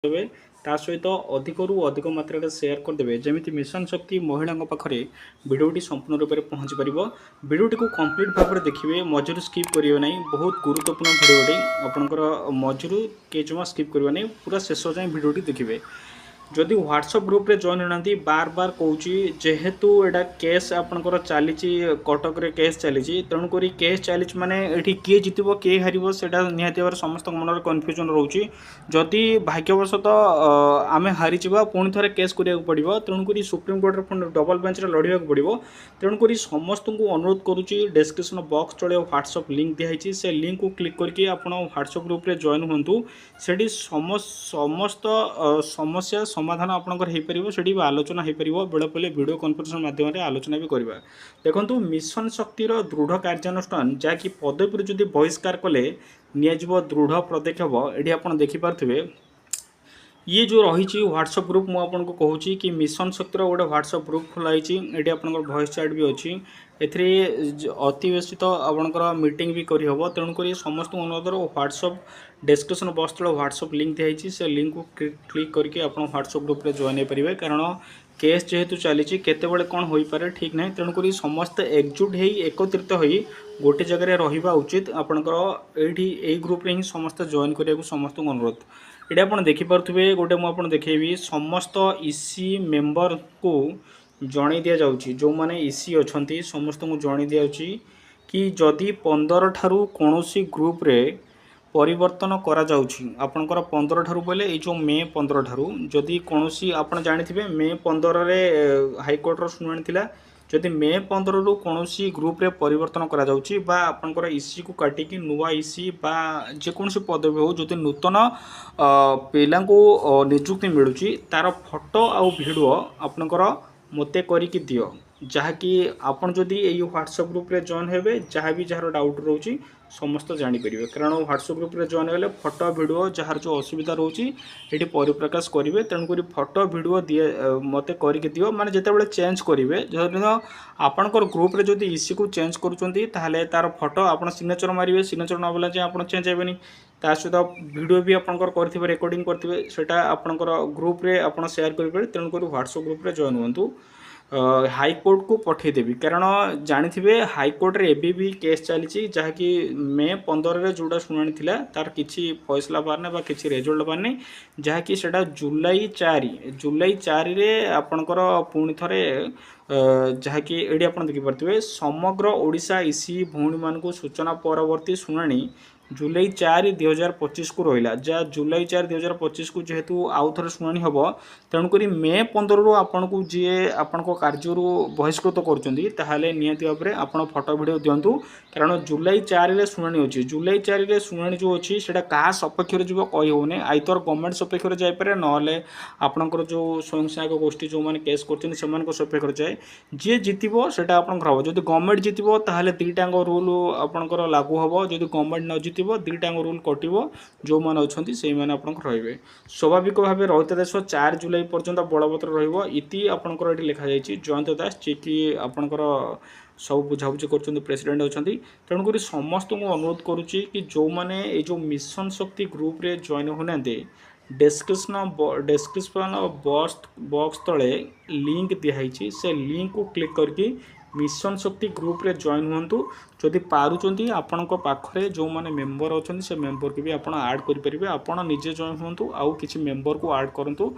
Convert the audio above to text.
देवे ता सहित अधिकरू अधिक मात्रा सेयार करदे जमी मिशन शक्ति महिला पाखे भिडटी संपूर्ण रूप से पहुँची पार भिडटी को कंप्लीट भाव में देखिए मझुर स्किप करेंगे ना बहुत गुरुत्वपूर्ण भिडटे आपंकर मझुर किए जमा स्किप करेंगे ना पूरा शेष जाए भिडटी देखिए जदि व्हाट्सएप ग्रुप रे जॉइन होना बार बार कहूँ जेहेतु एटा केस आपंकर चली कटक रे केस चली तेणुक केस चली माने ये किए जित किए हार से निहती भाव समस्त मन कन्फ्यूजन रोचे जदि भाग्यवशतः आम हारी पुणी थे केस करा पड़ो तेणुक सुप्रीमकोर्ट डबल बेंच लड़ाई पड़ो तेणुक समस्त को अनुरोध करुच्ची डिस्क्रिप्शन बॉक्स चले व्हाट्सएप लिंक दिखाई से लिंक को क्लिक करके आप व्हाट्सएप ग्रुप रे जॉइन हूँ से समस्त समस्या समाधान आपंकर से आलोचना हो पार बेले पड़े वीडियो कॉन्फ्रेंस माध्यम आलोचना भी करवा देखो मिशन शक्तिर दृढ़ कार्यानुष्ठान जहाँकि पदवी जदि बहिष्कार कले नियाजिबो दृढ़ पदक्षेप ये आप देखिपे ये जो रही व्हाट्सएप ग्रुप मुझे कहूँ कि मिशन शक्तिर गोटे व्हाट्सएप ग्रुप खोलाई ये आप वॉइस चैट भी अच्छी अति बेसी तो आपंकर मीटिंग भी करहब तेणुक समस्त अनुरोध व्हाट्सएप डिस्क्रिप्शन बॉक्स तले व्हाट्सएप लिंक दिखाई से लिंक को क्लिक करके आप व्हाट्सएप ग्रुप रे जॉइन हो पारे कारण केस जेहेतु चली केतबेले कौन हो पारे ठीक ना तेणुक समस्त एकजुट हो एकत्रित हो गोटे जगह रहा उचित आपंकर ये ग्रुप रे ही समस्त जॉइन करने समस्त अनुरोध ये आप देखिपे गोटे मुझे देखेबी समस्त इसी मेंबर को जन दि जाऊँगी जो मैंने इसी अच्छा समस्त को जन दि कि जदि 15 ठारू कौन ग्रुप रे परिवर्तन करा आपणकर 15 ठारू बोले जो मे 15 ठारू जदि कौन आप जानी मे 15 रे हाईकोर्टर शुणाणी थिला जदि मे 15 रु कौन ग्रुप रे परिवर्तन करा आपंकर इसी को काटिकी नुआ इसी बा जेकोसी पदवी हो जो नूतन पिला निजुक्ति मिलूँ तार फोटो आउ वीडियो आपंकर मते करिकी दियो जहाँकि आपन जदि ये व्हाट्सएप ग्रुप रे जॉइन हेबे जहाँ भी जार डाउट रोची समस्त जानीपर कारण व्हाट्सएप ग्रुप रे जॉइन हेले फोटो वीडियो जार जो असुविधा रोची ये परिप्रकाश करेंगे तेणुक फोटो वीडियो दिए मते करके दियो माने जितेबाला चेंज करेंगे जो आपणकर ग्रुप रे जदि इसी को चेंज करुँच तार फोटो आप सिग्नेचर मारे सिग्नेचर न बोला जाए आप चेंज हेनी ता सहित वीडियो भी आपंकर करथिबे रिकॉर्डिंग करथिबे सेटा आपणकर ग्रुप रे आपण शेयर करेंगे तेणुक व्हाट्सएप ग्रुप रे जॉइन हुंतु हाईकोर्ट को पठेदेवी कारण जानी हाईकोर्ट रे एबी भी केस चली जहाँकि मे 15 रे जोड़ा शुणाणी थिला तार किसी फैसला बारने बा किसी रेजल्ट बारने जहाँकि सेटा जुलाई 4 रे आपणकर पुणी थे जहाँकि ये आप देखिपे समग्र ओडिशा इसी भौणी मान सूचना परवर्ती शुणाणी जुलाई 4 2025 को रहा जहाँ जुलाई 4 2025 को जेहेतु आउ थे शुणाणी हम तेणुक मे 15 रु आपन को जी आपण कार्य बहिष्कृत करें निहती भाव में आप फोटो वीडियो दिंतु कारण जुलाई 4 रे शुणाणी अच्छी जुलाई 4 रे शुणाणी जो अच्छी से क्या सपक्ष जीव कही होने आईतर गवर्नमेंट सपक्ष जापे ना आपंकर जो स्वयं सहायक गोष्ठी जो मैंने केस कर सपक्ष जाए जी जीतब से हम जब गवर्नमेंट जीतब ताहले दुईटांग रूल आपंकर लागू हम जब गवर्नमेंट न जीत दुईटांग रूल कटो जो मैंने अच्छा से मैंने रे स्वाभाविक भाव रहित 4 जुलाई पर्यंत बलवतर रही आपंकर ये लिखा जाए जयंत दास जी कि आपंकर सब बुझाबुझी कर प्रेसिडेंट अच्छा तेणुक समस्त को अनुरोध करुच्ची कि जो मैंने ये जो मिशन शक्ति ग्रुप रे जॉइन होना डिस्क्रिप्शन बॉक्स तले लिंक दिखाई से लिंक को क्लिक करके मिशन शक्ति ग्रुप रे जॉइन हुंतु जदि पारुचंती आपण पाखरे जो माने मेंबर अच्छा से मेंबर को भी आप ऐड करेंगे आपण निजे जॉइन हुंतु आउ किसी मेंबर को ऐड करंतु।